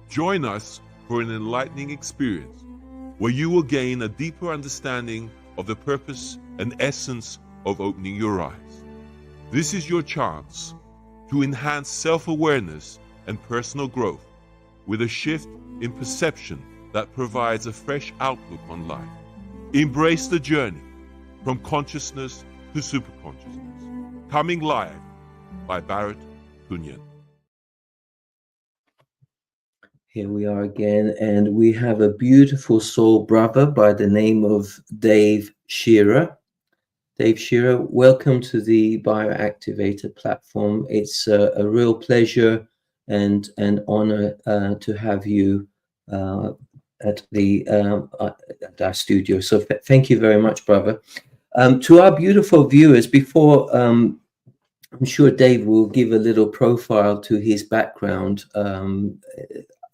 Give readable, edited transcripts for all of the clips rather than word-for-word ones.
Join us for an enlightening experience where you will gain a deeper understanding of the purpose and essence of opening your eyes. This is your chance to enhance self-awareness and personal growth with a shift in perception that provides a fresh outlook on life. Embrace the journey from consciousness to superconsciousness. Coming live by Barrett Kunyan. Here we are again, and we have a beautiful soul brother by the name of Dave Shearer. Dave Shearer, welcome to the Bioactivator platform. It's a real pleasure and honor to have you at our studio. So thank you very much, brother. To our beautiful viewers, before I'm sure Dave will give a little profile to his background.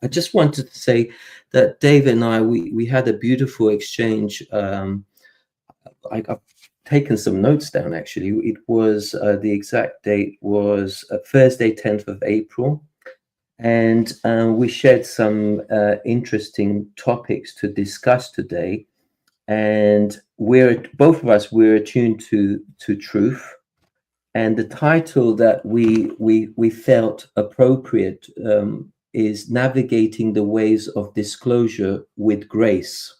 I just wanted to say that Dave and I, we had a beautiful exchange. I've taken some notes down, actually. It was, the exact date was Thursday, 10th of April. And we shared some interesting topics to discuss today. And both of us, we're attuned to truth. And the title that we felt appropriate is Navigating the Ways of Disclosure with Grace.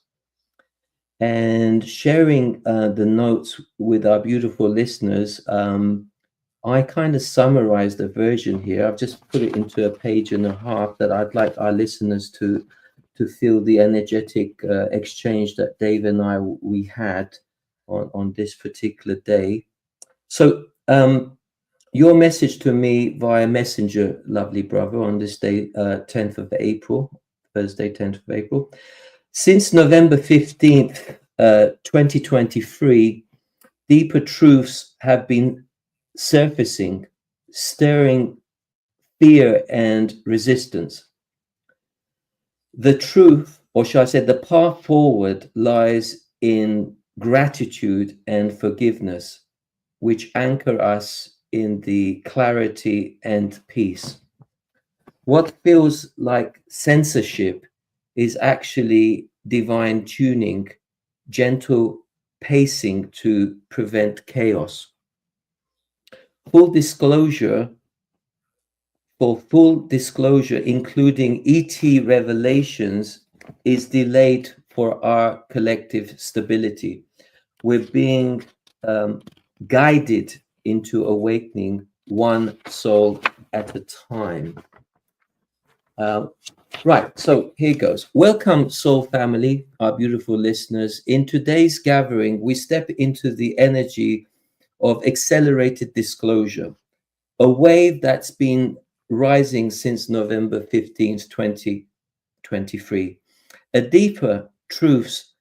And sharing the notes with our beautiful listeners, I kind of summarized a version here. I've just put it into a page and a half that I'd like our listeners to feel the energetic exchange that Dave and I we had on this particular day. So your message to me via messenger, lovely brother, on this day, 10th of April, Thursday, 10th of April. Since November 15th, 2023, deeper truths have been surfacing, stirring fear and resistance. The truth, or shall I say, the path forward lies in gratitude and forgiveness, which anchor us in the clarity and peace. What feels like censorship is actually divine tuning, gentle pacing to prevent chaos. For full disclosure, including ET revelations, is delayed for our collective stability. We're being guided into awakening, one soul at a time. Right, so here goes. Welcome, soul family, our beautiful listeners. In today's gathering, we step into the energy of accelerated disclosure, a wave that's been rising since November 15th, 2023. A deeper truths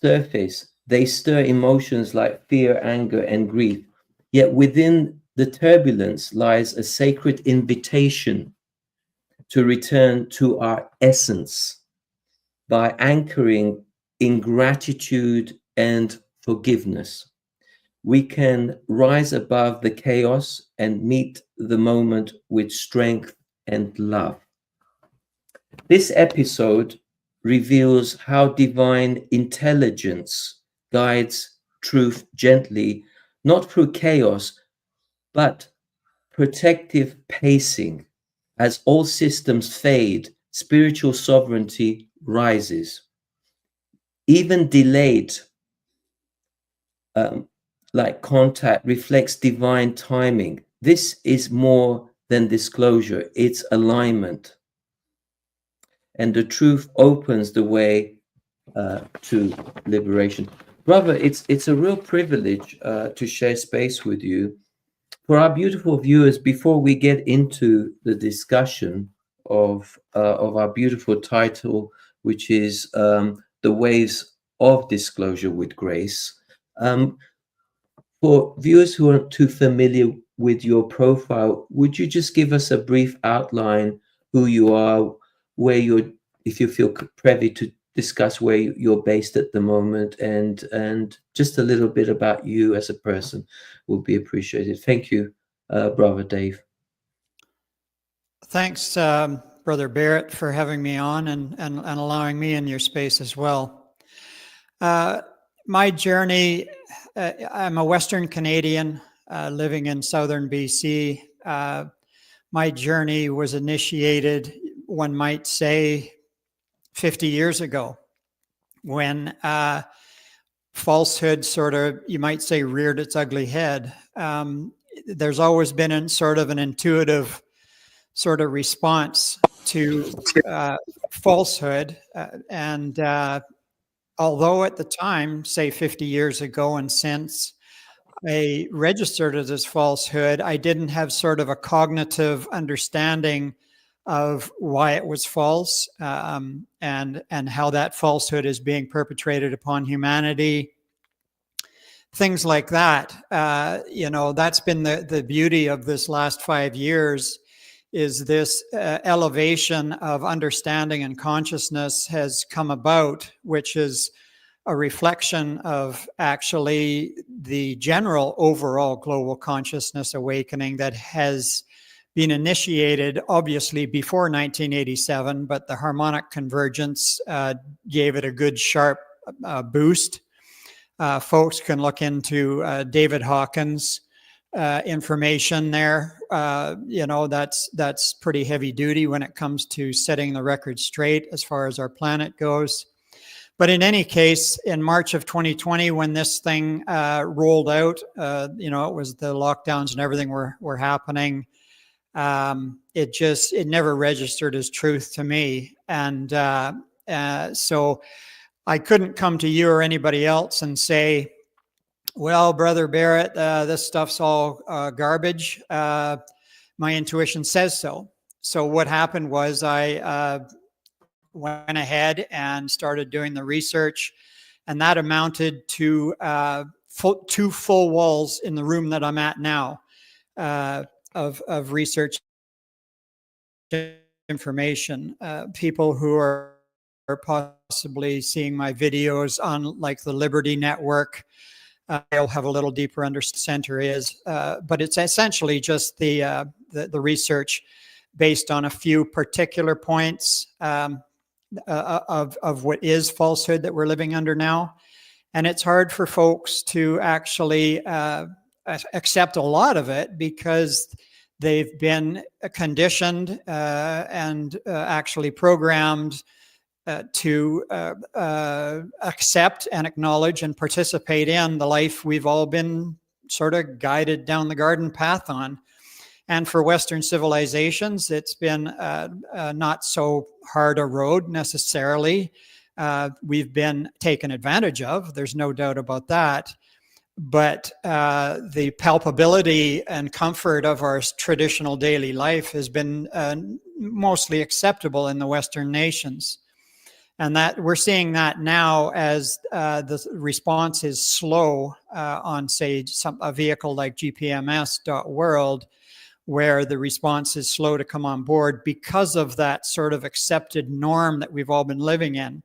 surface. They stir emotions like fear, anger, and grief. Yet within the turbulence lies a sacred invitation to return to our essence by anchoring in gratitude and forgiveness. We can rise above the chaos and meet the moment with strength and love. This episode reveals how divine intelligence guides truth gently, not through chaos, but protective pacing. As all systems fade, spiritual sovereignty rises. Even delayed, like contact, reflects divine timing. This is more than disclosure, it's alignment. And the truth opens the way to liberation. Brother, it's a real privilege to share space with you. For our beautiful viewers, before we get into the discussion of our beautiful title, which is The Ways of Disclosure with Grace, for viewers who aren't too familiar with your profile, would you just give us a brief outline who you are, where you're, if you feel privy to discuss where you're based at the moment, and just a little bit about you as a person would be appreciated. Thank you, brother Dave. Thanks, Brother Barrett, for having me on and allowing me in your space as well. My journey, I'm a Western Canadian living in southern BC. My journey was initiated, one might say, 50 years ago, when falsehood sort of, you might say, reared its ugly head. There's always been an intuitive sort of response to falsehood. And although at the time, say 50 years ago and since, I registered it as falsehood, I didn't have sort of a cognitive understanding of why it was false, and how that falsehood is being perpetrated upon humanity. Things like that. That's been the beauty of this last 5 years, is this elevation of understanding and consciousness has come about, which is a reflection of actually the general overall global consciousness awakening that has been initiated obviously before 1987, but the harmonic convergence gave it a good sharp boost. Folks can look into David Hawkins' information there. That's pretty heavy duty when it comes to setting the record straight as far as our planet goes. But in any case, in March of 2020, when this thing rolled out, it was the lockdowns and everything were happening. It never registered as truth to me. And so I couldn't come to you or anybody else and say, well, Brother Barrett, this stuff's all garbage. My intuition says so. So what happened was I went ahead and started doing the research, and that amounted to 2 full walls in the room that I'm at now of research information. People who are possibly seeing my videos on like the Liberty Network, they'll have a little deeper center is, but it's essentially just the research based on a few particular points of what is falsehood that we're living under now. And it's hard for folks to actually accept a lot of it because they've been conditioned and actually programmed to accept and acknowledge and participate in the life we've all been sort of guided down the garden path on. And for Western civilizations, it's been not so hard a road necessarily. We've been taken advantage of. There's no doubt about that. But the palpability and comfort of our traditional daily life has been mostly acceptable in the Western nations. And that we're seeing that now as the response is slow on, say, a vehicle like GPMS.world, where the response is slow to come on board because of that sort of accepted norm that we've all been living in.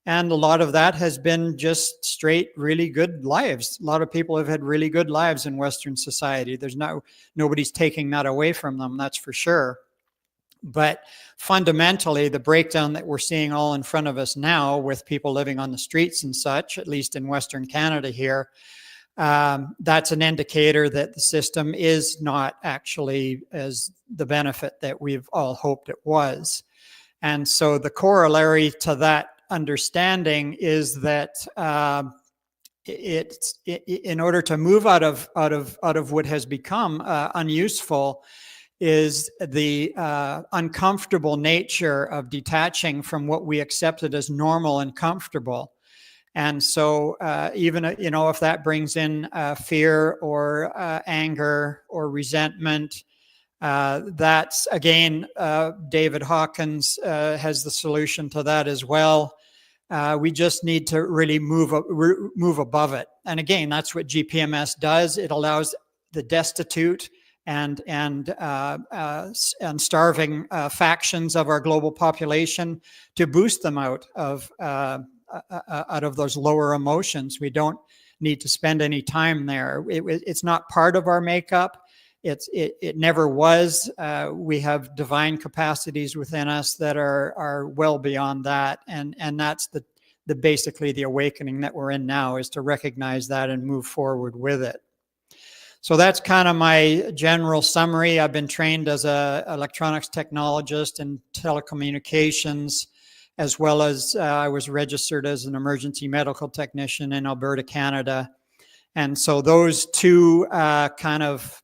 And a lot of that has been just straight, really good lives. A lot of people have had really good lives in Western society. Nobody's taking that away from them, that's for sure. But fundamentally, the breakdown that we're seeing all in front of us now with people living on the streets and such, at least in Western Canada here, that's an indicator that the system is not actually as the benefit that we've all hoped it was. And so the corollary to that understanding is that in order to move out of what has become unuseful is the uncomfortable nature of detaching from what we accepted as normal and comfortable. And so even, if that brings in fear or anger or resentment, that's, again, David Hawkins has the solution to that as well. We just need to really move above it. And again, that's what GPMS does. It allows the destitute and starving factions of our global population to boost them out of those lower emotions. We don't need to spend any time there. It's not part of our makeup. It never was. We have divine capacities within us that are well beyond that, and that's the basically the awakening that we're in now, is to recognize that and move forward with it. So that's kind of my general summary. I've been trained as an electronics technologist in telecommunications, as well as I was registered as an emergency medical technician in Alberta, Canada. And so those two kind of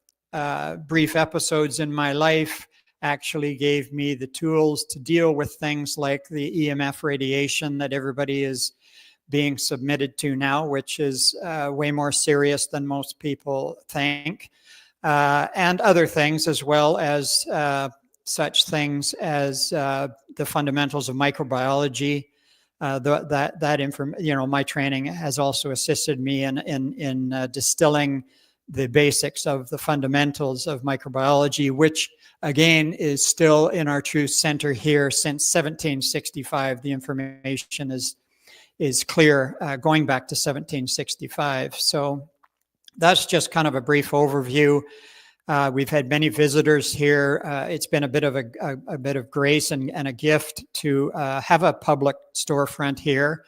brief episodes in my life actually gave me the tools to deal with things like the EMF radiation that everybody is being submitted to now, which is way more serious than most people think, and other things, as well as such things as the fundamentals of microbiology. My training has also assisted me in distilling the basics of the fundamentals of microbiology, which again is still in our Truth Center here since 1765. The information is clear, going back to 1765. So that's just kind of a brief overview. We've had many visitors here. It's been a bit of grace and a gift to have a public storefront here,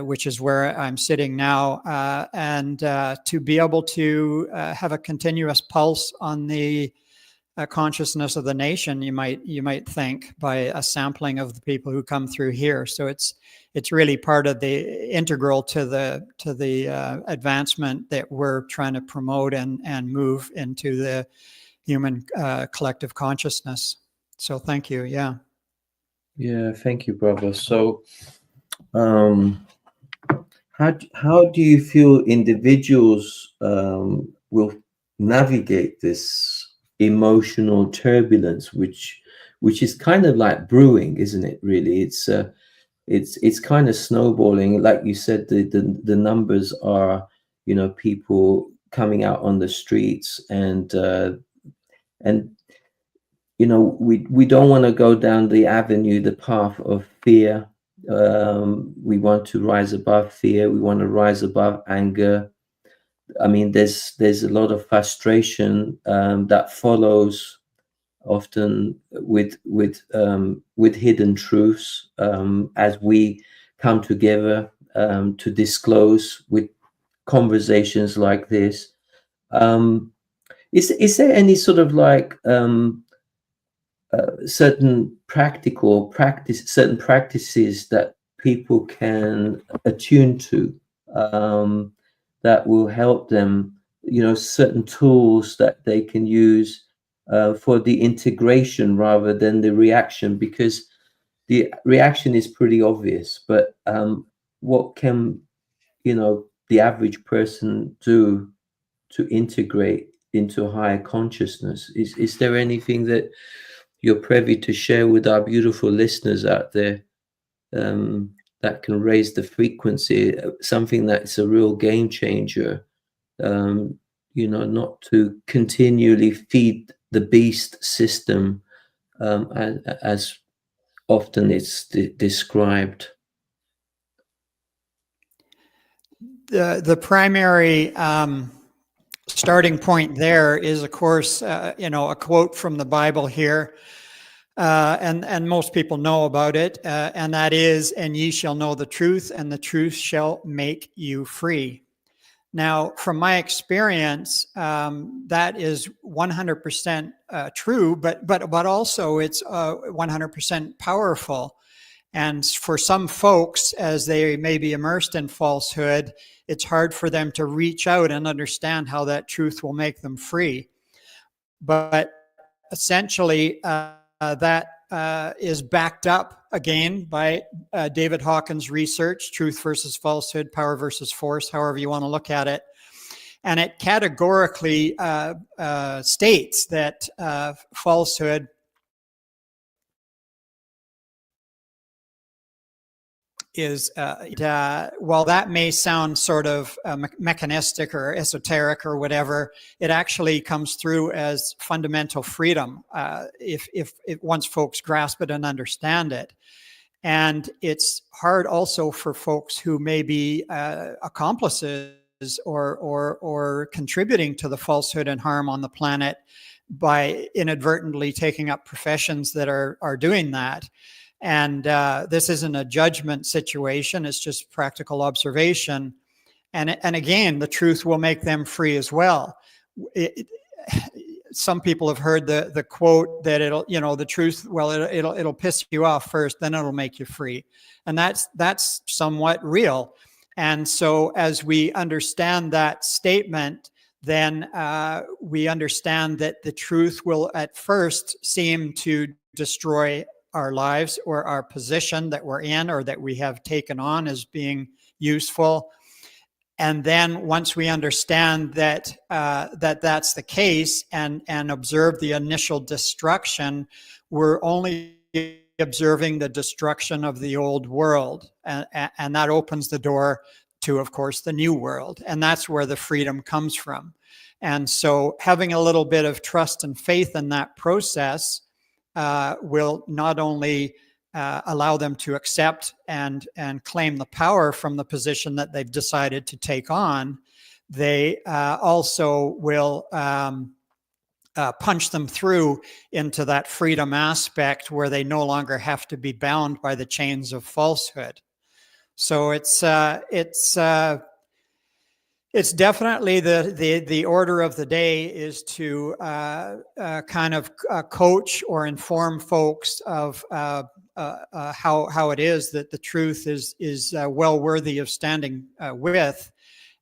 which is where I'm sitting now, and to be able to have a continuous pulse on the consciousness of the nation. You might think, by a sampling of the people who come through here. So it's really part of the integral to the advancement that we're trying to promote and move into the human collective consciousness. So thank you. Yeah. Yeah, thank you, brother. So how do you feel individuals will navigate this emotional turbulence, which is kind of like brewing, isn't it? Really, it's kind of snowballing. Like you said, the numbers are, people coming out on the streets, and we don't want to go down the path of fear. We want to rise above fear. We want to rise above anger. I mean, there's a lot of frustration that follows, often with hidden truths, as we come together to disclose with conversations like this. Is there any sort of like certain practices that people can attune to, that will help them, certain tools that they can use for the integration rather than the reaction? Because the reaction is pretty obvious, but what can the average person do to integrate into higher consciousness? Is there anything that you're privy to share with our beautiful listeners out there that can raise the frequency, something that's a real game changer, not to continually feed the beast system, as often it's described? The primary starting point there is, of course, a quote from the Bible here, and most people know about it, and that is, "And ye shall know the truth, and the truth shall make you free." Now, from my experience, that is 100% true, but also it's 100% powerful. And for some folks, as they may be immersed in falsehood, it's hard for them to reach out and understand how that truth will make them free. But essentially, that is backed up again by David Hawkins' research, Truth versus Falsehood, Power versus Force, however you want to look at it. And it categorically states that falsehood is, while that may sound sort of mechanistic or esoteric or whatever, it actually comes through as fundamental freedom if once folks grasp it and understand it. And it's hard also for folks who may be accomplices or contributing to the falsehood and harm on the planet by inadvertently taking up professions that are doing that. And this isn't a judgment situation, it's just practical observation. And again, the truth will make them free as well. Some people have heard the quote that the truth, well, it'll piss you off first, then it'll make you free. And that's somewhat real. And so as we understand that statement, then we understand that the truth will at first seem to destroy our lives or our position that we're in or that we have taken on as being useful. And then once we understand that that's the case and observe the initial destruction, we're only observing the destruction of the old world. And that opens the door to, of course, the new world. And that's where the freedom comes from. And so having a little bit of trust and faith in that process will not only allow them to accept and claim the power from the position that they've decided to take on, they also will punch them through into that freedom aspect where they no longer have to be bound by the chains of falsehood. So it's definitely the order of the day is to kind of coach or inform folks of how it is that the truth is well worthy of standing with.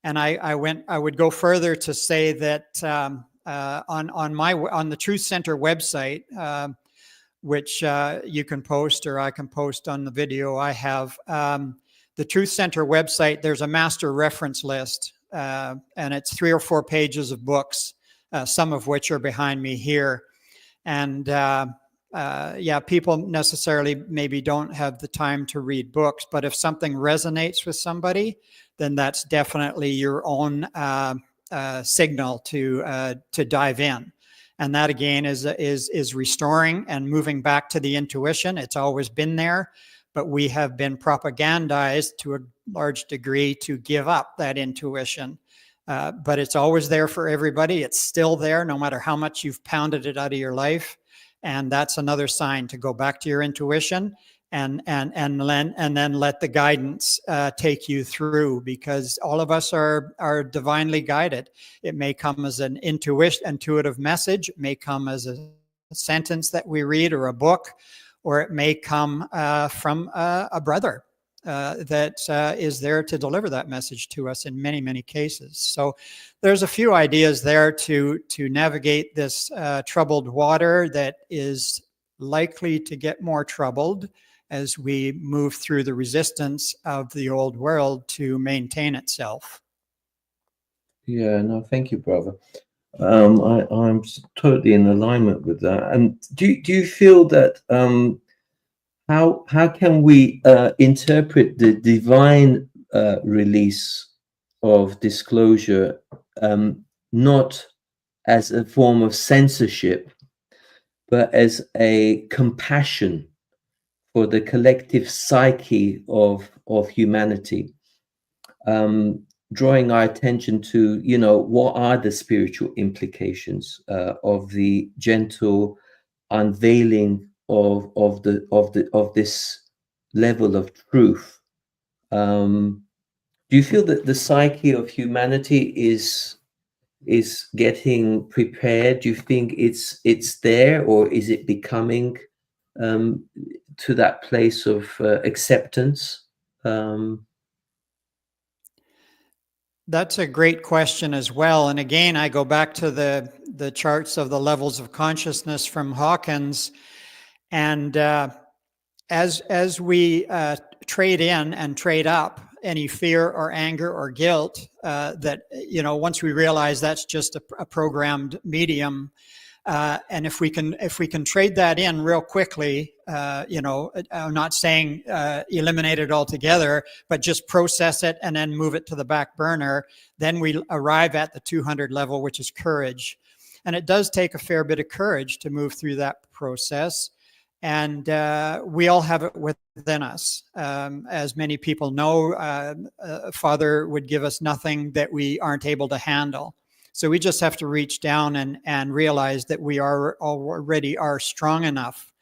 And I would go further to say that on the Truth Center website, which you can post or I can post on the video I have, the Truth Center website, there's a master reference list. And it's 3 or 4 pages of books, some of which are behind me here. And people necessarily maybe don't have the time to read books, but if something resonates with somebody, then that's definitely your own signal to dive in. And that again is restoring and moving back to the intuition. It's always been there, but we have been propagandized to a large degree to give up that intuition. But it's always there for everybody. It's still there, no matter how much you've pounded it out of your life. And that's another sign to go back to your intuition and then let the guidance take you through, because all of us are divinely guided. It may come as an intuitive message. It may come as a sentence that we read or a book, or it may come from a brother that is there to deliver that message to us in many, many cases. So there's a few ideas there to navigate this troubled water that is likely to get more troubled as we move through the resistance of the old world to maintain itself. Yeah, no, thank you, brother. I'm totally in alignment with that. And do you feel that how can we interpret the divine release of disclosure not as a form of censorship, but as a compassion for the collective psyche of humanity? Drawing our attention to, what are the spiritual implications of the gentle unveiling of this level of truth. Do you feel that the psyche of humanity is getting prepared? Do you think it's there, or is it becoming to that place of acceptance? That's a great question as well. And again, I go back to the charts of the levels of consciousness from Hawkins. And as we trade in and trade up any fear or anger or guilt, that, once we realize that's just a programmed medium, and if we can trade that in real quickly, I'm not saying eliminate it altogether, but just process it and then move it to the back burner, then we arrive at the 200 level, which is courage. And it does take a fair bit of courage to move through that process. And we all have it within us. As many people know, Father would give us nothing that we aren't able to handle. So we just have to reach down and realize that we already are strong enough.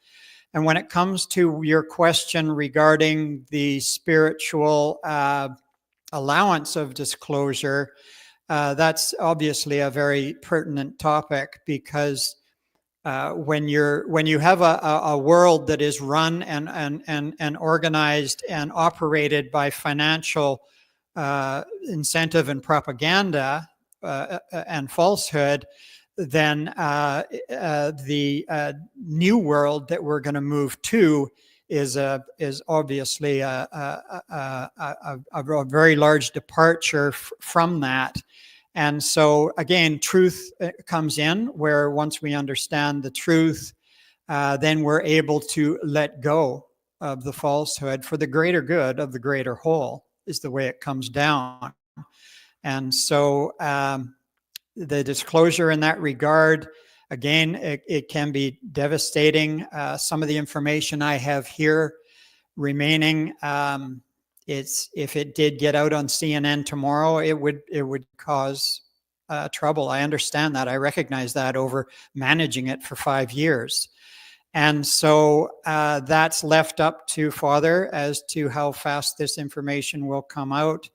And when it comes to your question regarding the spiritual allowance of disclosure, that's obviously a very pertinent topic, because when you have a world that is run and organized and operated by financial incentive and propaganda and falsehood, then the new world that we're going to move to is obviously a very large departure from that. And so again, truth comes in, where once we understand the truth, then we're able to let go of the falsehood for the greater good of the greater whole, is the way it comes down. And so the disclosure in that regard, again, it can be devastating. Some of the information I have here remaining, if it did get out on CNN tomorrow, it would cause trouble. I understand that. I recognize that over managing it for 5 years. And so that's left up to Father as to how fast this information will come out.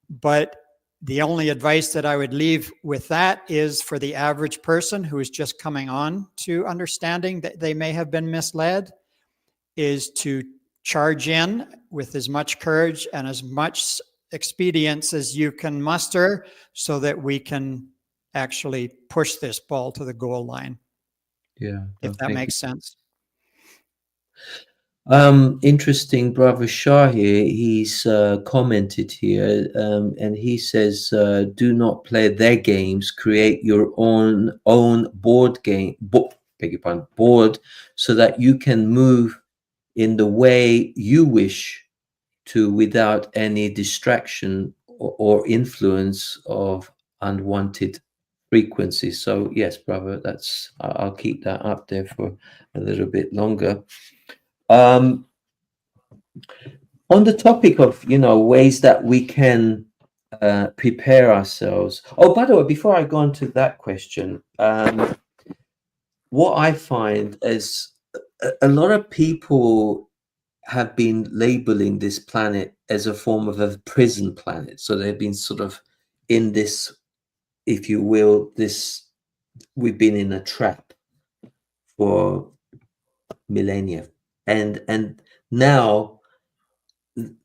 But the only advice that I would leave with that is for the average person who is just coming on to understanding that they may have been misled, is to charge in with as much courage and as much expedience as you can muster, so that we can actually push this ball to the goal line. Yeah. If that makes sense. Interesting, Brother Shah here. He's commented here, and he says, "Do not play their games. Create your own board game. Board, so that you can move in the way you wish to, without any distraction or influence of unwanted frequencies." So yes, brother, I'll keep that up there for a little bit longer. On the topic of, ways that we can prepare ourselves. Oh, by the way, before I go on to that question, what I find is a lot of people have been labeling this planet as a form of a prison planet. So they've been sort of in this, if you will, we've been in a trap for millennia. And now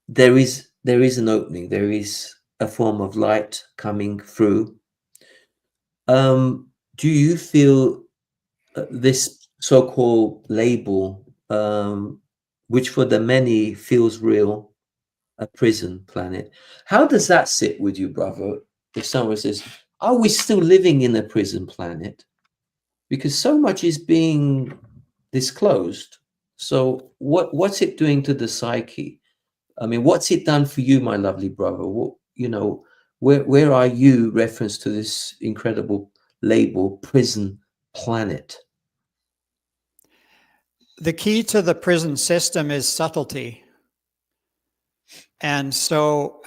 there is an opening, there is a form of light coming through. Do you feel this so-called label, which for the many feels real, a prison planet, how does that sit with you, brother? If someone says, are we still living in a prison planet? Because so much is being disclosed. So what's it doing to the psyche? I mean, what's it done for you, my lovely brother? Where are you reference to this incredible label, prison planet? The key to the prison system is subtlety. And so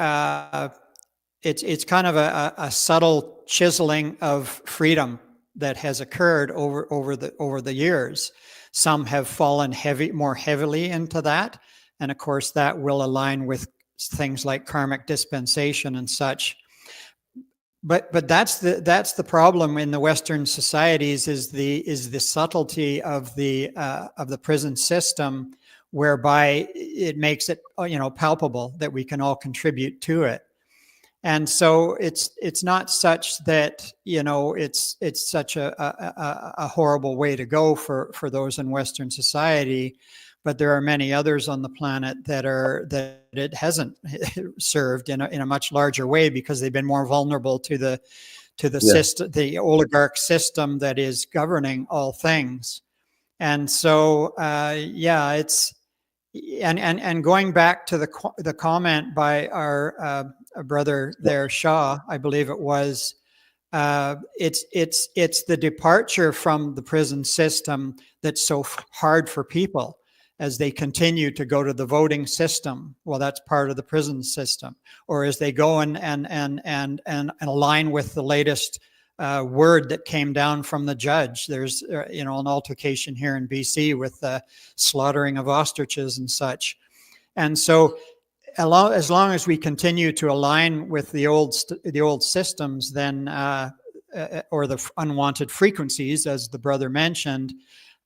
it's kind of a subtle chiseling of freedom that has occurred over the years. Some have fallen more heavily into that. And of course, that will align with things like karmic dispensation and such. But that's the problem in the Western societies, is the subtlety of the prison system, whereby it makes it palpable that we can all contribute to it. And so it's not such that it's such a horrible way to go for those in Western society, but there are many others on the planet that it hasn't served in a much larger way, because they've been more vulnerable to the system, the oligarch system that is governing all things. And so it's and going back to the comment by our brother there, Shah, I believe it was, It's the departure from the prison system that's so hard for people as they continue to go to the voting system. Well, that's part of the prison system. Or as they go and align with the latest word that came down from the judge. There's an altercation here in BC with the slaughtering of ostriches and such. And so as long as we continue to align with the old systems, then or the unwanted frequencies, as the brother mentioned,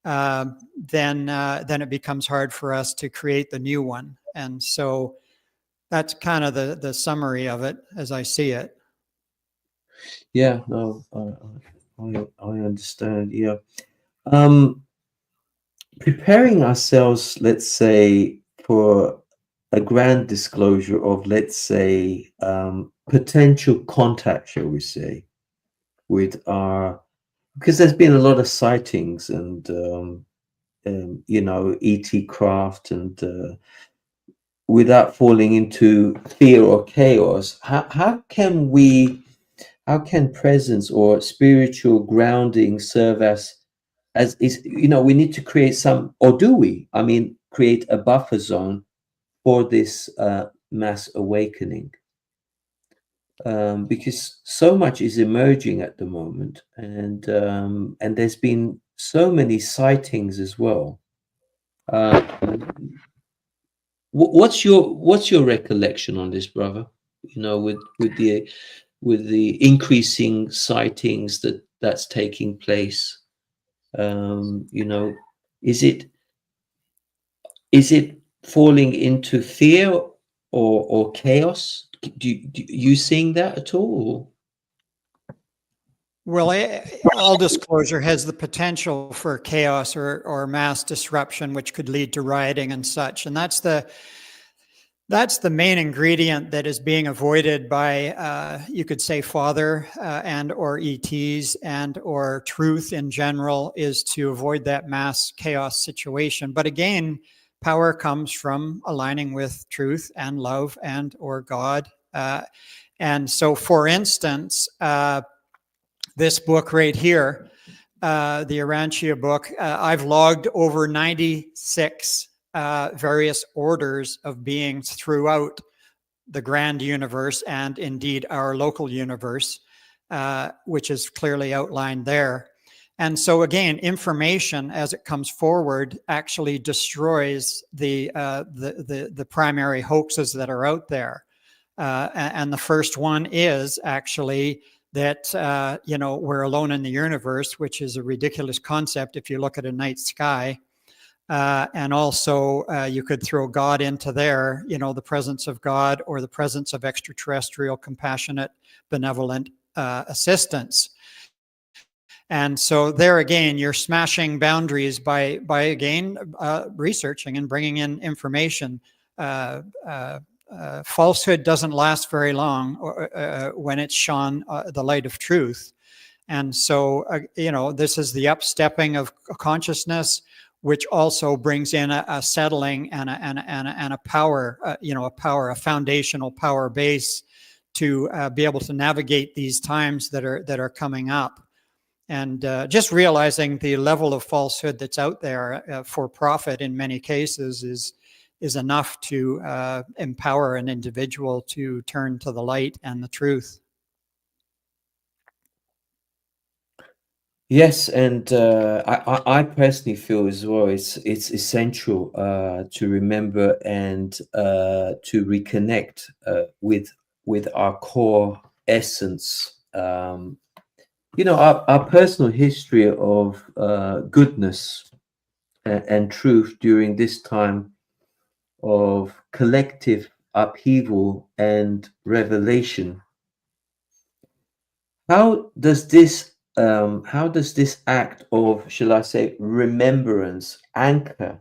then it becomes hard for us to create the new one. And so that's kind of the summary of it as I see it. Yeah, no, I understand. Yeah. Preparing ourselves, let's say, for a grand disclosure of, let's say, potential contact, shall we say, with our, because there's been a lot of sightings and, E.T. craft, and without falling into fear or chaos, how can presence or spiritual grounding serve as is, we need to create some, or do we, create a buffer zone for this mass awakening? Because so much is emerging at the moment, and there's been so many sightings as well. What's your recollection on this, brother? With the increasing sightings that's taking place. Is it falling into fear or chaos? Do you seeing that at all? Well, all disclosure has the potential for chaos or mass disruption, which could lead to rioting and such. And that's the main ingredient that is being avoided by, you could say, Father and or ETs and or truth in general, is to avoid that mass chaos situation. But again, power comes from aligning with truth and love and or God. And so, for instance, this book right here, the Arantia book, I've logged over 96 various orders of beings throughout the grand universe and indeed our local universe, which is clearly outlined there. And so again, information as it comes forward actually destroys the primary hoaxes that are out there. And the first one is actually that, we're alone in the universe, which is a ridiculous concept if you look at a night sky. And also you could throw God into there, the presence of God or the presence of extraterrestrial, compassionate, benevolent assistance. And so there again, you're smashing boundaries by again, researching and bringing in information. Falsehood doesn't last very long when it's shone the light of truth. And so, this is the upstepping of consciousness, which also brings in a settling and a power, a foundational power base to be able to navigate these times that are coming up. And just realizing the level of falsehood that's out there for profit in many cases is enough to empower an individual to turn to the light and the truth. Yes, and I personally feel as well it's essential to remember and to reconnect with our core essence. Our personal history of goodness and truth during this time of collective upheaval and revelation. How does this act of, shall I say, remembrance anchor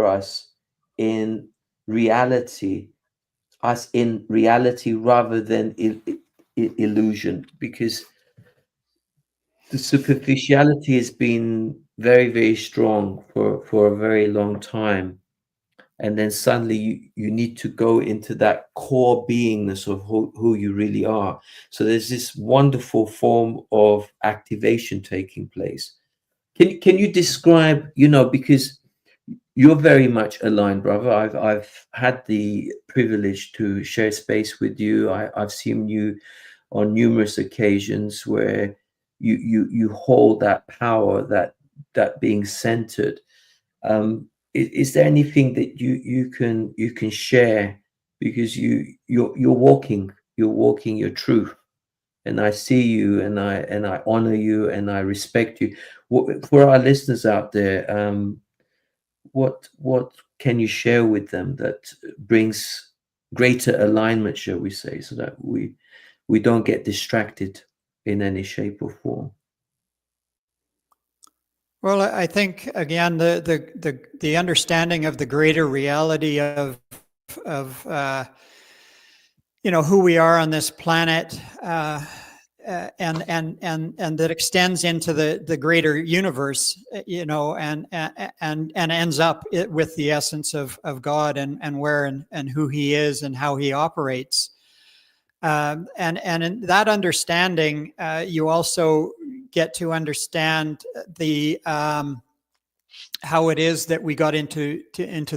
us in reality, rather than illusion? Because the superficiality has been very, very strong for a very long time. and then suddenly you need to go into that core beingness of who you really are. So there's this wonderful form of activation taking place. Can you describe, because you're very much aligned, brother. I've had the privilege to share space with you. I've seen you on numerous occasions where you hold that power, that being centered. Is there anything that you can share, because you're walking your truth, and I see you, and I honor you, and I respect you. For our listeners out there, what can you share with them that brings greater alignment, shall we say, so that we don't get distracted in any shape or form? Well, I think again the understanding of the greater reality of who we are on this planet, and that extends into the greater universe, and ends up with the essence of God, and where and who He is and how He operates. And in that understanding, you also get to understand the how it is that we got into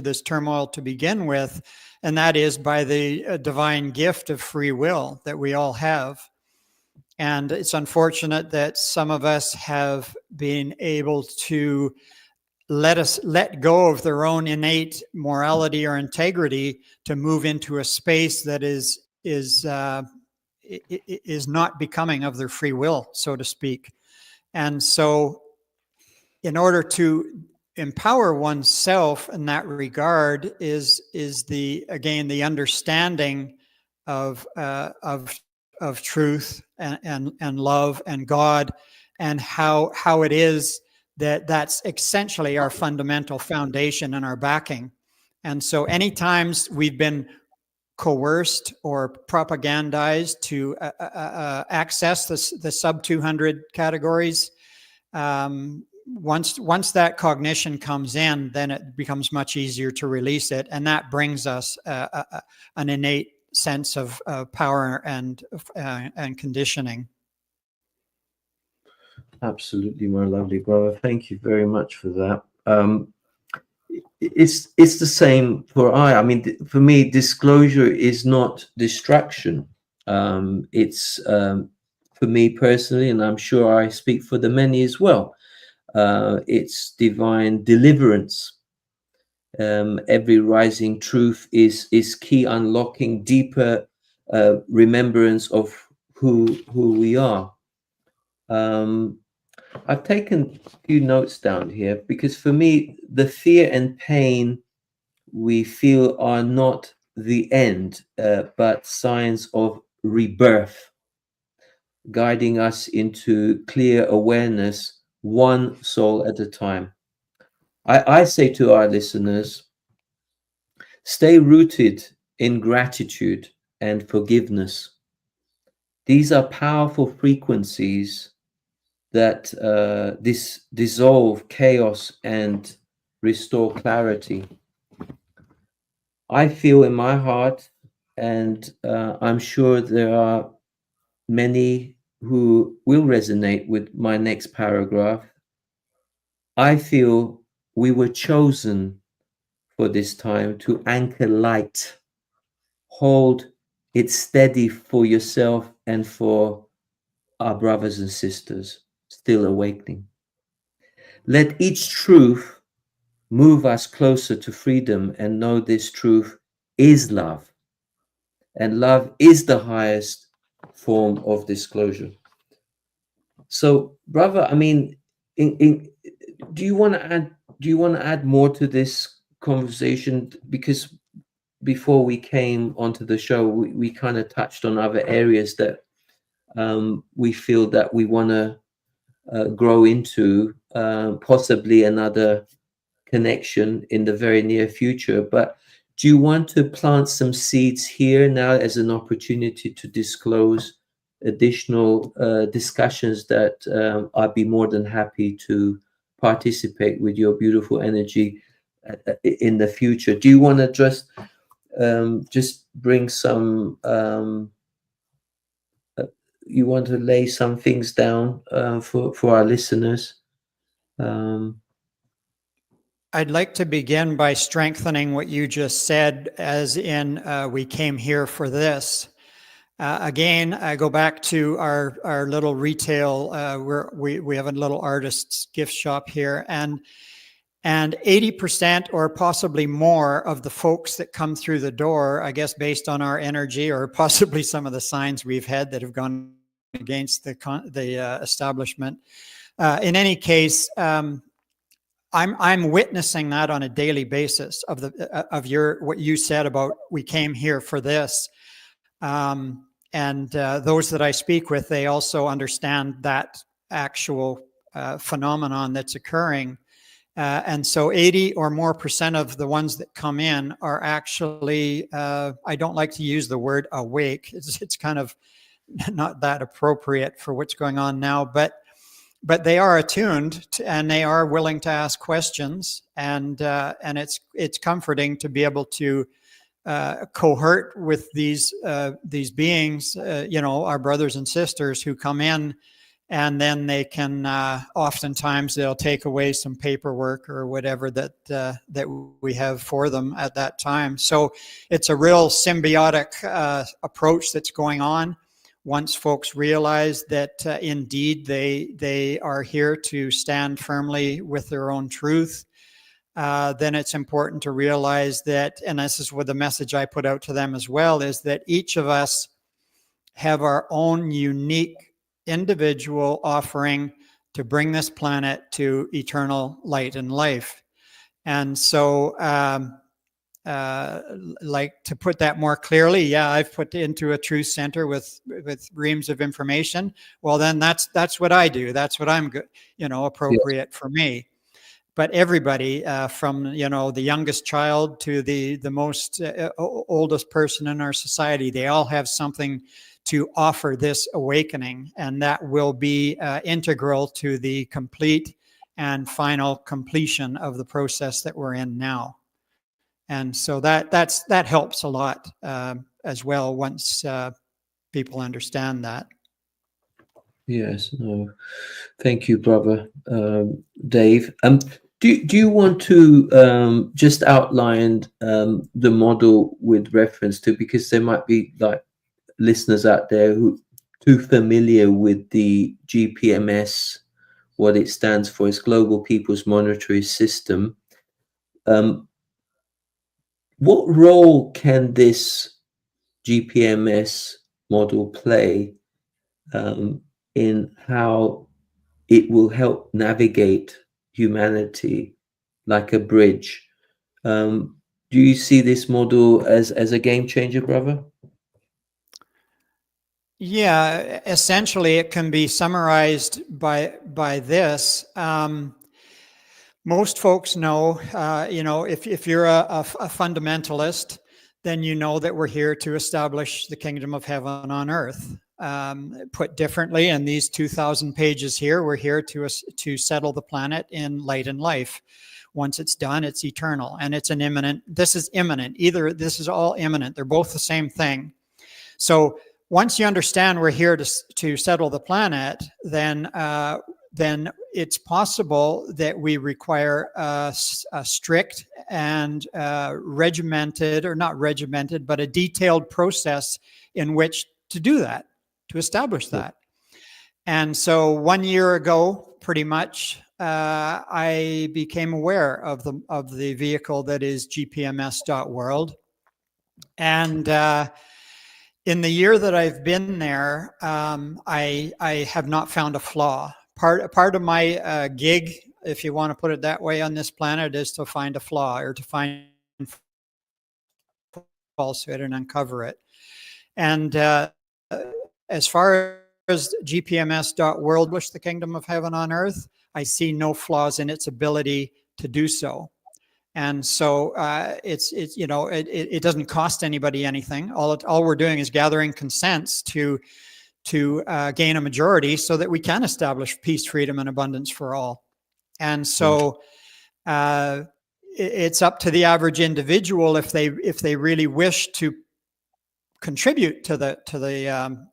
this turmoil to begin with, and that is by the divine gift of free will that we all have. And it's unfortunate that some of us have been able to let go of their own innate morality or integrity to move into a space that is not becoming of their free will, so to speak. And so in order to empower oneself in that regard is the understanding of truth and love and God, and how it is that's essentially our fundamental foundation and our backing. And so any times we've been coerced or propagandized to access the sub 200 categories, once that cognition comes in, then it becomes much easier to release it, and that brings us an innate sense of power and conditioning. Absolutely, my lovely brother. Thank you very much for that. It's the same I mean, for me, disclosure is not distraction. It's for me personally, and I'm sure I speak for the many as well. It's divine deliverance. Every rising truth is key, unlocking deeper remembrance of who we are. I've taken a few notes down here, because for me, the fear and pain we feel are not the end, but signs of rebirth, guiding us into clear awareness, one soul at a time. I say to our listeners, stay rooted in gratitude and forgiveness. These are powerful frequencies that dissolve chaos and restore clarity. I feel in my heart, and I'm sure there are many who will resonate with my next paragraph. I feel we were chosen for this time to anchor light. Hold it steady for yourself and for our brothers and sisters still awakening. Let each truth move us closer to freedom, and know this truth is love. And love is the highest form of disclosure. So, brother, I mean, do you want to add more to this conversation? Because before we came onto the show, we kind of touched on other areas that we feel that we want to grow into, possibly another connection in the very near future. But do you want to plant some seeds here now as an opportunity to disclose additional discussions that I'd be more than happy to participate with your beautiful energy? in the future. Do you want to just bring some? You want to lay some things down for our listeners? I'd like to begin by strengthening what you just said, as in we came here for this. Again, I go back to our little retail, where we have a little artist's gift shop here, and 80% or possibly more of the folks that come through the door, I guess based on our energy or possibly some of the signs we've had that have gone against the establishment. In any case, I'm witnessing that on a daily basis of what you said about we came here for this. And those that I speak with, they also understand that actual phenomenon that's occurring. And so 80 or more % of the ones that come in are actually, I don't like to use the word awake. It's kind of not that appropriate for what's going on now, but they are attuned and they are willing to ask questions, and it's comforting to be able to cohort with these beings, our brothers and sisters who come in, and then they can oftentimes they'll take away some paperwork or whatever that we have for them at that time. So it's a real symbiotic approach that's going on. Once folks realize that indeed they are here to stand firmly with their own truth, then it's important to realize that, and this is what the message I put out to them as well, is that each of us have our own unique individual offering to bring this planet to eternal light and life. And so like to put that more clearly, yeah, I've put into a truth center with reams of information. Well, then that's what I do. That's what I'm good, appropriate for me. But everybody, from the youngest child to the most oldest person in our society, they all have something to offer this awakening, and that will be integral to the complete and final completion of the process that we're in now. And so that helps a lot as well once people understand that. Yes, no, thank you, brother Dave. Do you want to just outline the model with reference to, because there might be like listeners out there who too familiar with the GPMS, what it stands for, is Global People's Monetary System. What role can this GPMS model play in how it will help navigate humanity like a bridge? Do you see this model as a game changer, brother? Yeah, essentially it can be summarized by this. Most folks know, if you're a fundamentalist, then you know that we're here to establish the kingdom of heaven on earth. Put differently, in these 2,000 pages here, we're here to settle the planet in light and life. Once it's done, it's eternal, and it's an imminent. This is imminent. Either this is all imminent. They're both the same thing. So once you understand we're here to settle the planet, then it's possible that we require a strict and regimented, or not regimented, but a detailed process in which to do that, to establish that. And so 1 year ago, pretty much, I became aware of the vehicle that is GPMS.world. And in the year that I've been there, I have not found a flaw. Part of my gig, if you want to put it that way, on this planet is to find a flaw, or to find falsehood and uncover it. And as far as GPMS.world, wish the kingdom of heaven on earth, I see no flaws in its ability to do so. And so it doesn't cost anybody anything. All we're doing is gathering consents to gain a majority so that we can establish peace, freedom, and abundance for all. And so it's up to the average individual if they really wish to contribute to the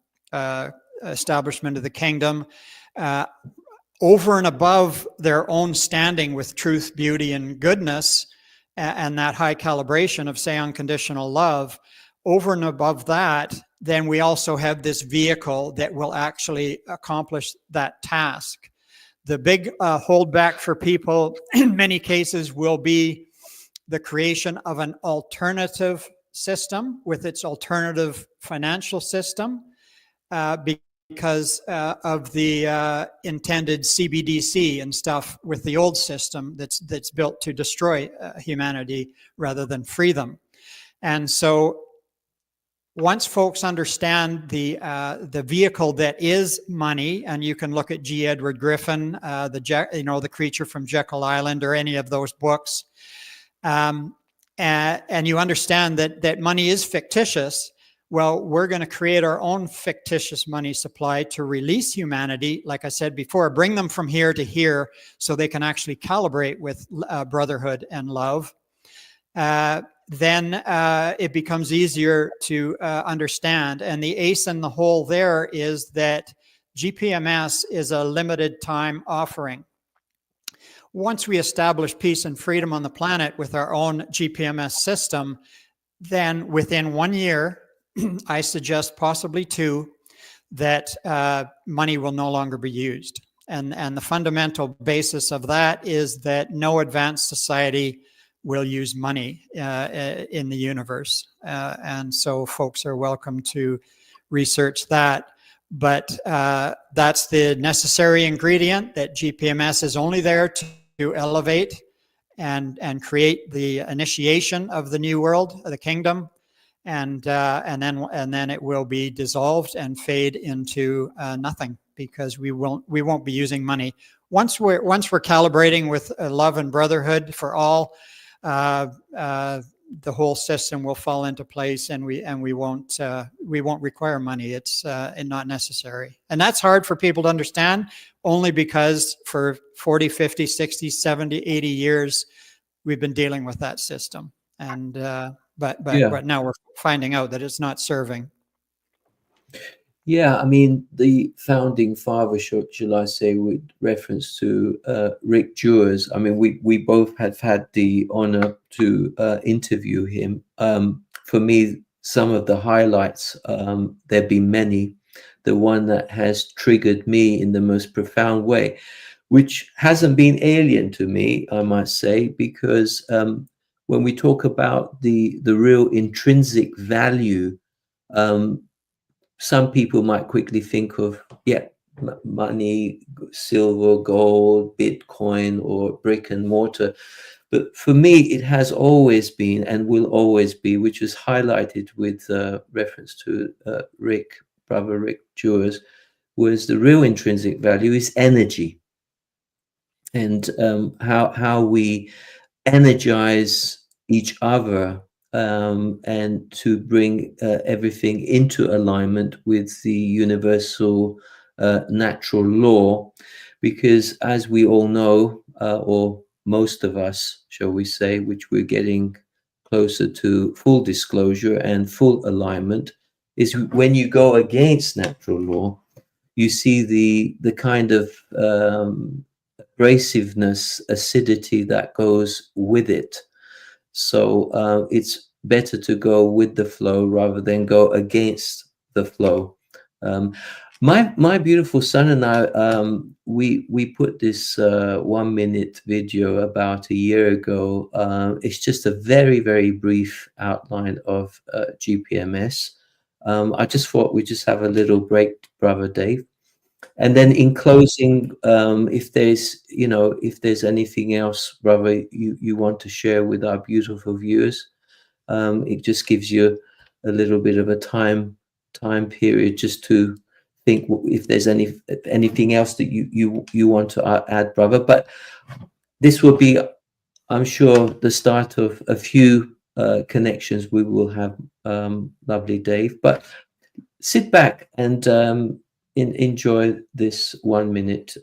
establishment of the kingdom, over and above their own standing with truth, beauty, and goodness, and that high calibration of, say, unconditional love. Over and above that, then we also have this vehicle that will actually accomplish that task. The big holdback for people in many cases will be the creation of an alternative system with its alternative financial system, because of the intended CBDC and stuff with the old system that's built to destroy humanity rather than free them. And so once folks understand the vehicle that is money, and you can look at G. Edward Griffin, the Creature from Jekyll Island, or any of those books, and you understand that money is fictitious. Well, we're going to create our own fictitious money supply to release humanity, like I said before, bring them from here to here so they can actually calibrate with brotherhood and love. Then it becomes easier to understand. And the ace in the hole there is that GPMS is a limited time offering. Once we establish peace and freedom on the planet with our own GPMS system, then within 1 year, I suggest possibly 2, that money will no longer be used. And the fundamental basis of that is that no advanced society will use money in the universe. And so folks are welcome to research that. But that's the necessary ingredient, that GPMS is only there to elevate and create the initiation of the new world, of the kingdom. And then it will be dissolved and fade into nothing, because we won't be using money. Once we're calibrating with love and brotherhood for all, the whole system will fall into place, and we won't require money. It's not necessary. And that's hard for people to understand, only because for 40, 50, 60, 70, 80 years we've been dealing with that system. And but now we're finding out that it's not serving. Yeah, I mean, the founding father, shall I say, with reference to Rick Jewers, I mean, we both have had the honor to interview him. For me, some of the highlights, there have been many. The one that has triggered me in the most profound way, which hasn't been alien to me, I might say, because when we talk about the real intrinsic value, some people might quickly think of, money, silver, gold, Bitcoin, or brick and mortar. But for me, it has always been and will always be, which is highlighted with reference to Brother Rick Jewers, was the real intrinsic value is energy. And how we energize each other, and to bring everything into alignment with the universal natural law. Because as we all know, or most of us, shall we say, which we're getting closer to full disclosure and full alignment, is when you go against natural law, you see the kind of abrasiveness, acidity that goes with it. So it's better to go with the flow rather than go against the flow. My beautiful son and I, we put this 1 minute video about a year ago. It's just a very, very brief outline of GPMS. I just thought we'd just have a little break, Brother Dave. And then in closing, if there's anything else, brother, you want to share with our beautiful viewers, it just gives you a little bit of a time period just to think if there's anything else that you want to add, brother. But this will be, I'm sure, the start of a few connections we will have, lovely Dave. But sit back and enjoy this 1 minute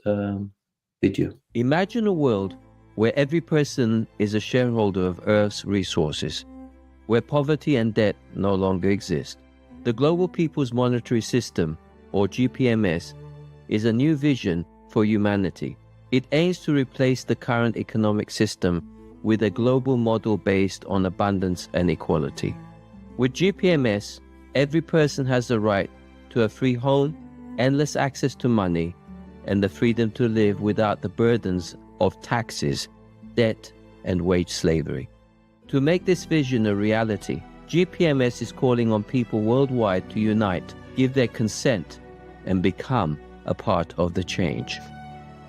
video. Imagine a world where every person is a shareholder of Earth's resources, where poverty and debt no longer exist. The Global People's Monetary System, or GPMS, is a new vision for humanity. It aims to replace the current economic system with a global model based on abundance and equality. With GPMS, every person has the right to a free home, endless access to money, and the freedom to live without the burdens of taxes, debt, and wage slavery. To make this vision a reality, GPMS is calling on people worldwide to unite, give their consent, and become a part of the change.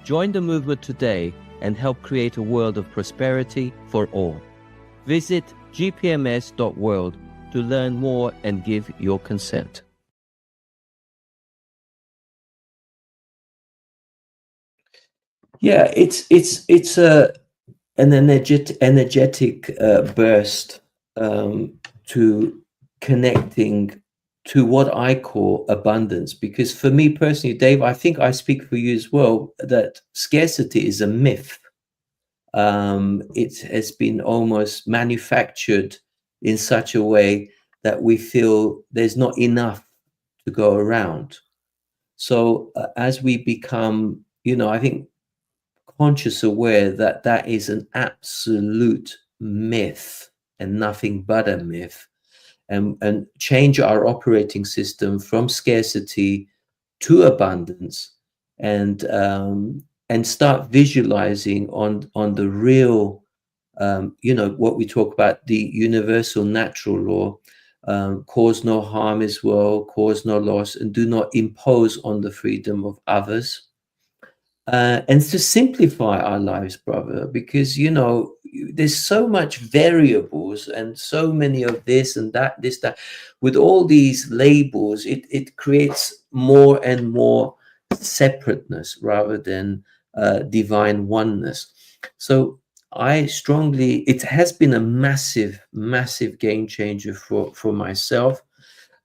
Join the movement today and help create a world of prosperity for all. Visit gpms.world to learn more and give your consent. Yeah, it's an energetic burst to connecting to what I call abundance. Because for me personally, Dave, I think I speak for you as well, that scarcity is a myth. It has been almost manufactured in such a way that we feel there's not enough to go around. So as we become, I think, conscious aware that that is an absolute myth and nothing but a myth, and change our operating system from scarcity to abundance, and start visualizing on the real, what we talk about, the universal natural law, cause no harm as well, cause no loss, and do not impose on the freedom of others. And to simplify our lives, brother, because there's so much variables and so many of this and that, this, that. With all these labels, it creates more and more separateness rather than divine oneness. So it has been a massive game changer for myself,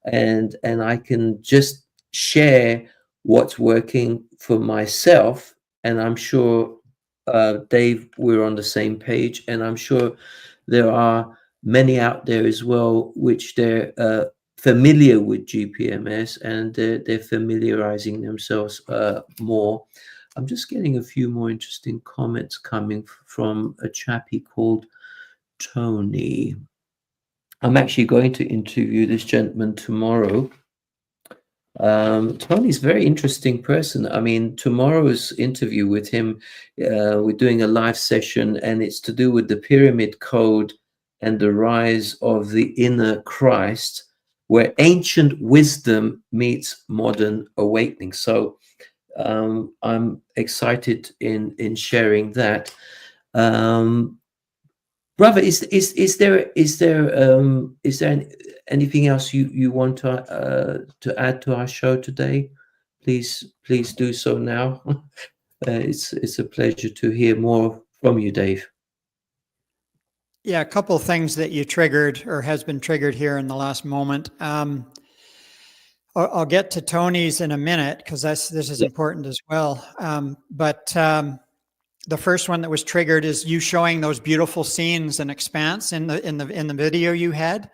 and I can just share what's working for myself, and I'm sure, Dave, we're on the same page, and I'm sure there are many out there as well which they're familiar with GPMS, and they're familiarizing themselves more. I'm just getting a few more interesting comments coming from a chappie called Tony. I'm actually going to interview this gentleman tomorrow. Tony's a very interesting person. I mean, tomorrow's interview with him, we're doing a live session, and it's to do with the pyramid code and the rise of the inner Christ, where ancient wisdom meets modern awakening. So I'm excited in sharing that. Brother, is there anything else you want to add to our show today? Please do so now. It's a pleasure to hear more from you, Dave. Yeah, a couple of things that you triggered or has been triggered here in the last moment. I'll get to Tony's in a minute because this is important as well. But the first one that was triggered is you showing those beautiful scenes and expanse in the video you had.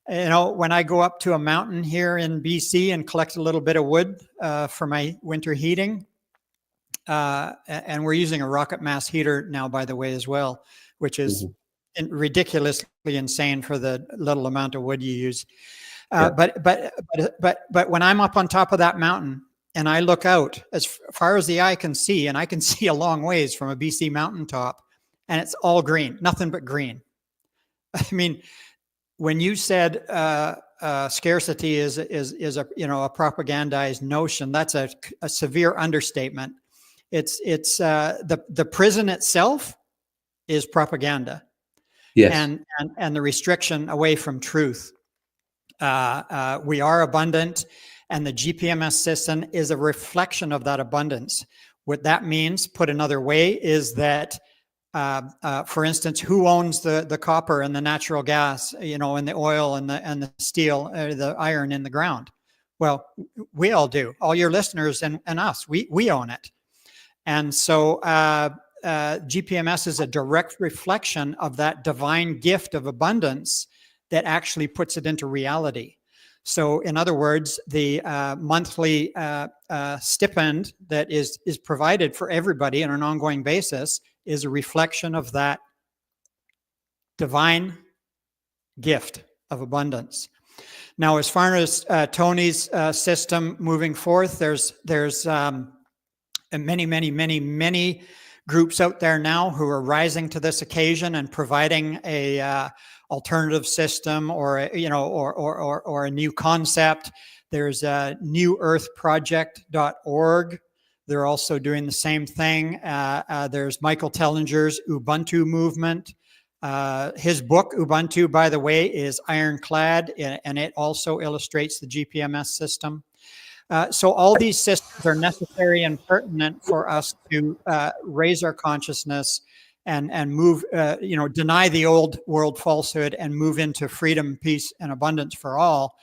When I go up to a mountain here in BC and collect a little bit of wood for my winter heating, and we're using a rocket mass heater now, by the way, as well, which is ridiculously insane for the little amount of wood you use. But when I'm up on top of that mountain and I look out as far as the eye can see, and I can see a long ways from a BC mountaintop, and it's all green, nothing but green. I mean, when you said scarcity is a propagandized notion, that's a severe understatement. It's the prison itself is propaganda. Yes. And the restriction away from truth. We are abundant, and the GPMS system is a reflection of that abundance. What that means, put another way, is that, for instance, who owns the copper and the natural gas, and the oil and the steel, the iron in the ground? Well, we all do. All your listeners and us, we own it. And so GPMS is a direct reflection of that divine gift of abundance that actually puts it into reality. So in other words, the monthly stipend that is provided for everybody on an ongoing basis is a reflection of that divine gift of abundance. Now, as far as Tony's system moving forth, there's many groups out there now who are rising to this occasion and providing a alternative system or a new concept. There's newearthproject.org. They're also doing the same thing. There's Michael Tellinger's Ubuntu movement. His book, Ubuntu, by the way, is ironclad, and it also illustrates the GPMS system. So all these systems are necessary and pertinent for us to raise our consciousness and move, deny the old world falsehood and move into freedom, peace, and abundance for all.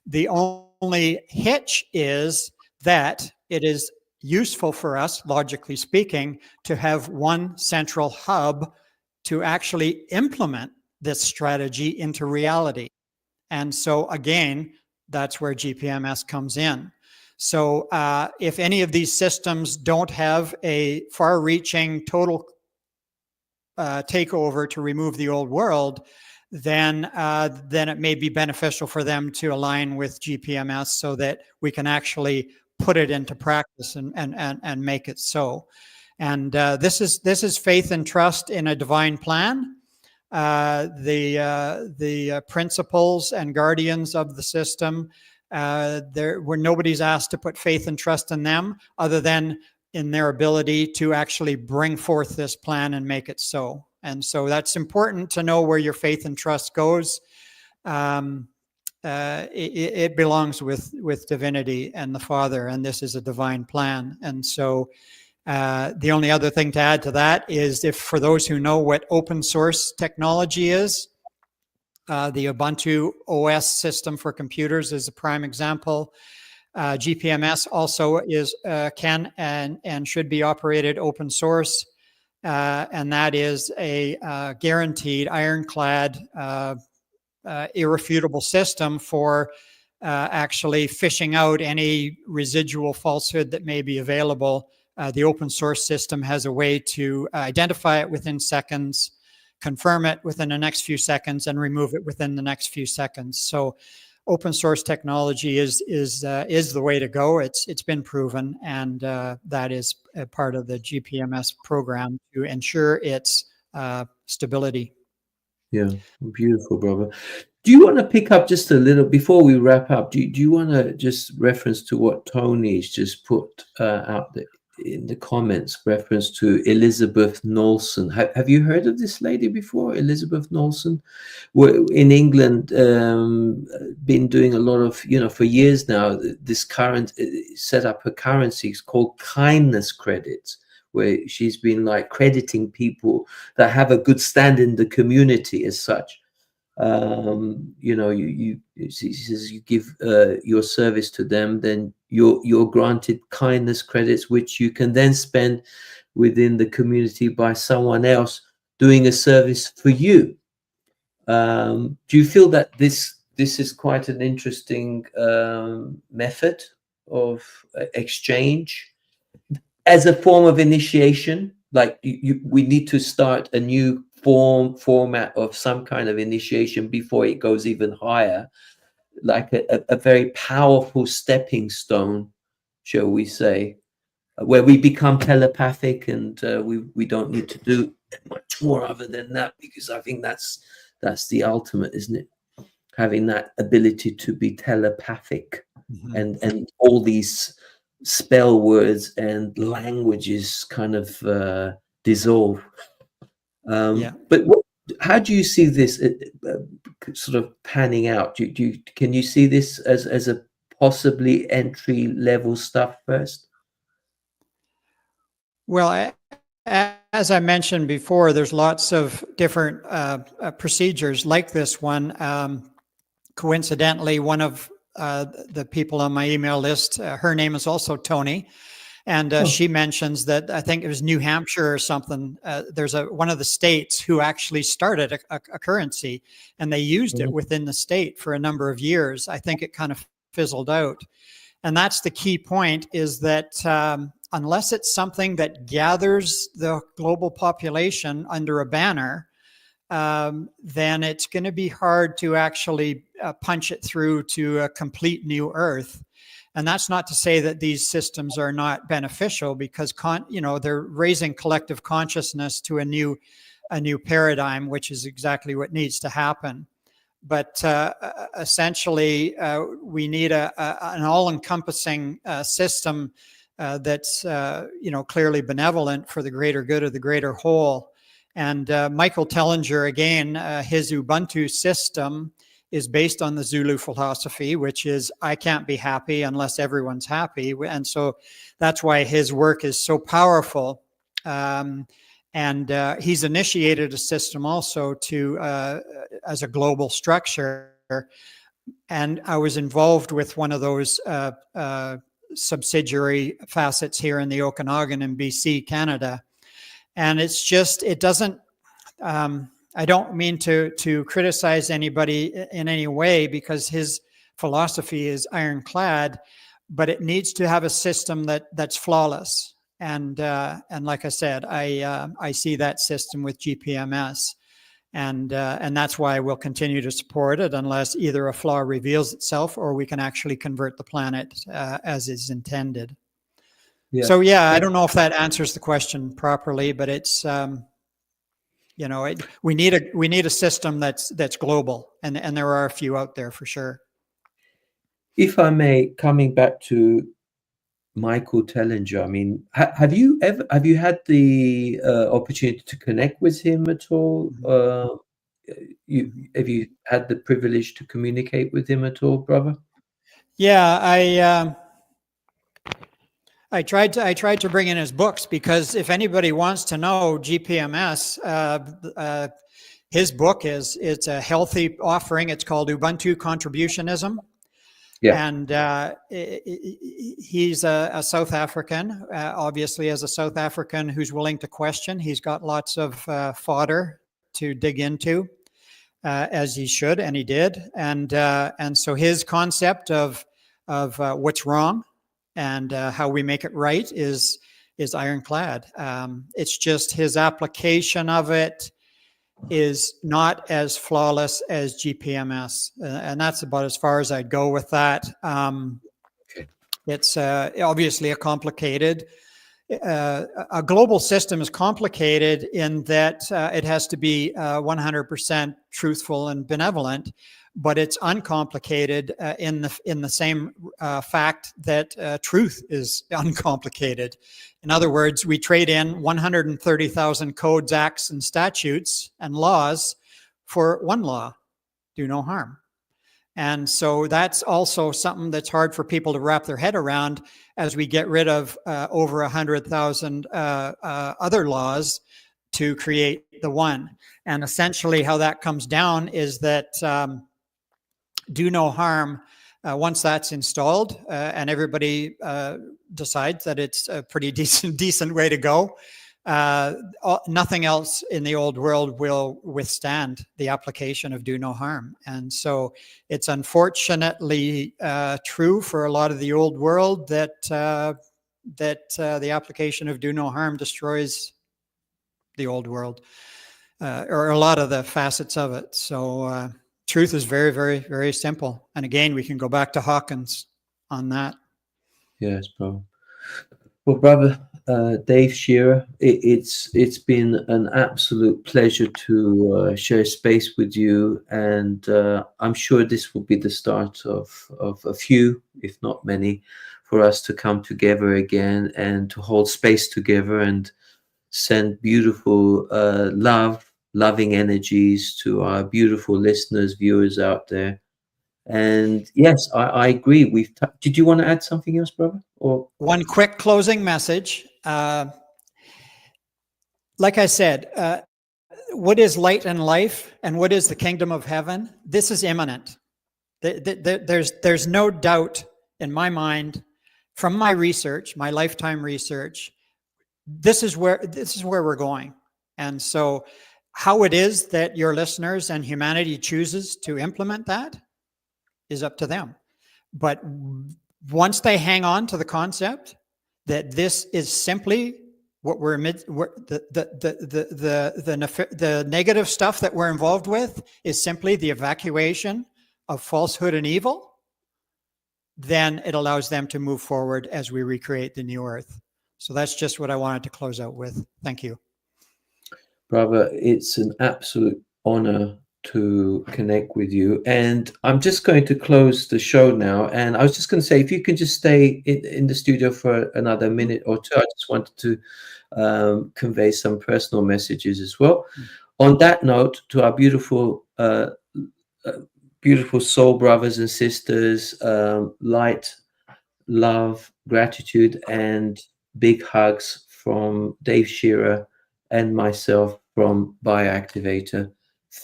The only hitch is that it is useful for us, logically speaking, to have one central hub to actually implement this strategy into reality. And so again, that's where GPMS comes in. So if any of these systems don't have a far-reaching total takeover to remove the old world, then it may be beneficial for them to align with GPMS so that we can actually put it into practice and make it so. And this is faith and trust in a divine plan. The principles and guardians of the system, nobody's asked to put faith and trust in them other than in their ability to actually bring forth this plan and make it so. And so that's important to know where your faith and trust goes. It belongs with divinity and the Father, and this is a divine plan. And so the only other thing to add to that is, if for those who know what open source technology is, the Ubuntu OS system for computers is a prime example. GPMS also can and should be operated open source, and that is a guaranteed, ironclad, irrefutable system for actually fishing out any residual falsehood that may be available. The open source system has a way to identify it within seconds, confirm it within the next few seconds, and remove it within the next few seconds. So open source technology is the way to go. It's been proven, and that is a part of the GPMS program to ensure its stability. Yeah, beautiful, brother. Do you want to pick up just a little before we wrap up? Do you want to just reference to what Tony's just put out there in the comments, reference to Elizabeth Knowlson? Have you heard of this lady before, Elizabeth Knowlson? In England, been doing a lot of, for years now, this current set up her currency. It's called kindness credits, where she's been like crediting people that have a good stand in the community as such. She says you give your service to them, then you're granted kindness credits, which you can then spend within the community by someone else doing a service for you. Do you feel that this is quite an interesting method of exchange as a form of initiation? Like we need to start a new format of some kind of initiation before it goes even higher, like a very powerful stepping stone, shall we say, where we become telepathic, and we don't need to do much more other than that, because I think that's the ultimate, isn't it? Having that ability to be telepathic. Mm-hmm. and all these spell words and languages kind of dissolve. But how do you see this sort of panning out? Can you see this as a possibly entry level stuff first? Well, as I mentioned before, there's lots of different procedures like this one. Coincidentally, one of the people on my email list, her name is also Tony. And she mentions that I think it was New Hampshire or something. There's one of the states who actually started a currency, and they used it within the state for a number of years. I think it kind of fizzled out. And that's the key point, is that unless it's something that gathers the global population under a banner, then it's going to be hard to actually punch it through to a complete new earth. And that's not to say that these systems are not beneficial, because they're raising collective consciousness to a new paradigm, which is exactly what needs to happen. But essentially, we need an all-encompassing system that's clearly benevolent for the greater good of the greater whole. And Michael Tellinger, again, his Ubuntu system is based on the Zulu philosophy, which is, I can't be happy unless everyone's happy. And so that's why his work is so powerful. And he's initiated a system also as a global structure. And I was involved with one of those subsidiary facets here in the Okanagan in BC, Canada. And it's just, it doesn't, I don't mean to criticize anybody in any way, because his philosophy is ironclad, but it needs to have a system that's flawless. And like I said, I see that system with GPMS, and that's why we'll continue to support it unless either a flaw reveals itself or we can actually convert the planet as is intended. Yeah. So I don't know if that answers the question properly, but it's we need a system that's global, and there are a few out there for sure. If I may, coming back to Michael Tellinger, I mean, have you had the opportunity to connect with him at all? Have you had the privilege to communicate with him at all, brother? Yeah, I tried to bring in his books, because if anybody wants to know GPMS, his book it's a healthy offering. It's called Ubuntu Contributionism. Yeah. And he's a South African, obviously, as a South African who's willing to question. He's got lots of fodder to dig into, as he should, and he did. And so his concept of what's wrong and how we make it right is ironclad. It's just his application of it is not as flawless as GPMS, and that's about as far as I'd go with that. It's obviously a global system is complicated in that it has to be 100% truthful and benevolent, but it's uncomplicated in the same fact that truth is uncomplicated. In other words, we trade in 130,000 codes, acts, and statutes and laws for one law: do no harm. And so that's also something that's hard for people to wrap their head around, as we get rid of over 100,000 other laws to create the one. And essentially how that comes down is that do no harm, once that's installed and everybody decides that it's a pretty decent way to go, nothing else in the old world will withstand the application of do no harm. And so it's unfortunately true for a lot of the old world that the application of do no harm destroys the old world, or a lot of the facets of it. So truth is very, very, very simple. And again, we can go back to Hawkins on that. Yes, bro. Well, brother Dave Shearer, it's been an absolute pleasure to share space with you, and I'm sure this will be the start of a few, if not many, for us to come together again and to hold space together and send beautiful loving energies to our beautiful listeners, viewers out there. And yes, I agree. Did you want to add something else, brother? Or one quick closing message? Like I said, what is light and life, and what is the kingdom of heaven? This is imminent. There's no doubt in my mind from my research, my lifetime research, this is where we're going. And so how it is that your listeners and humanity chooses to implement that is up to them. But once they hang on to the concept that this is simply what the negative stuff that we're involved with is simply the evacuation of falsehood and evil, then it allows them to move forward as we recreate the new earth. So that's just what I wanted to close out with. Thank you. Brother, it's an absolute honor to connect with you. And I'm just going to close the show now. And I was just going to say, if you can just stay in the studio for another minute or two, I just wanted to convey some personal messages as well. On that note, to our beautiful soul brothers and sisters, light, love, gratitude, and big hugs from Dave Shearer and myself from Bioactivator.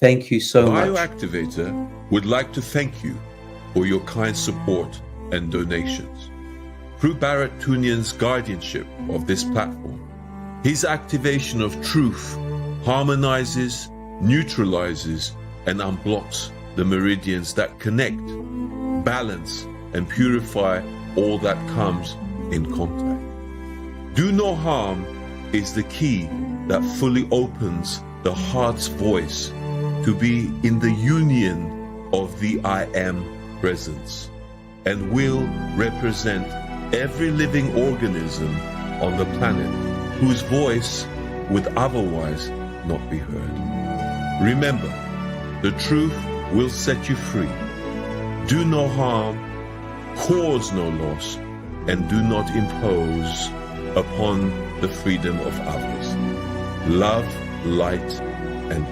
Thank you so much. Bioactivator would like to thank you for your kind support and donations. Through Barrett Tunian's guardianship of this platform, his activation of truth harmonizes, neutralizes, and unblocks the meridians that connect, balance, and purify all that comes in contact. Do no harm is the key that fully opens the heart's voice to be in the union of the I Am presence, and will represent every living organism on the planet whose voice would otherwise not be heard. Remember, the truth will set you free. Do no harm, cause no loss, and do not impose upon the freedom of others. Love, light, and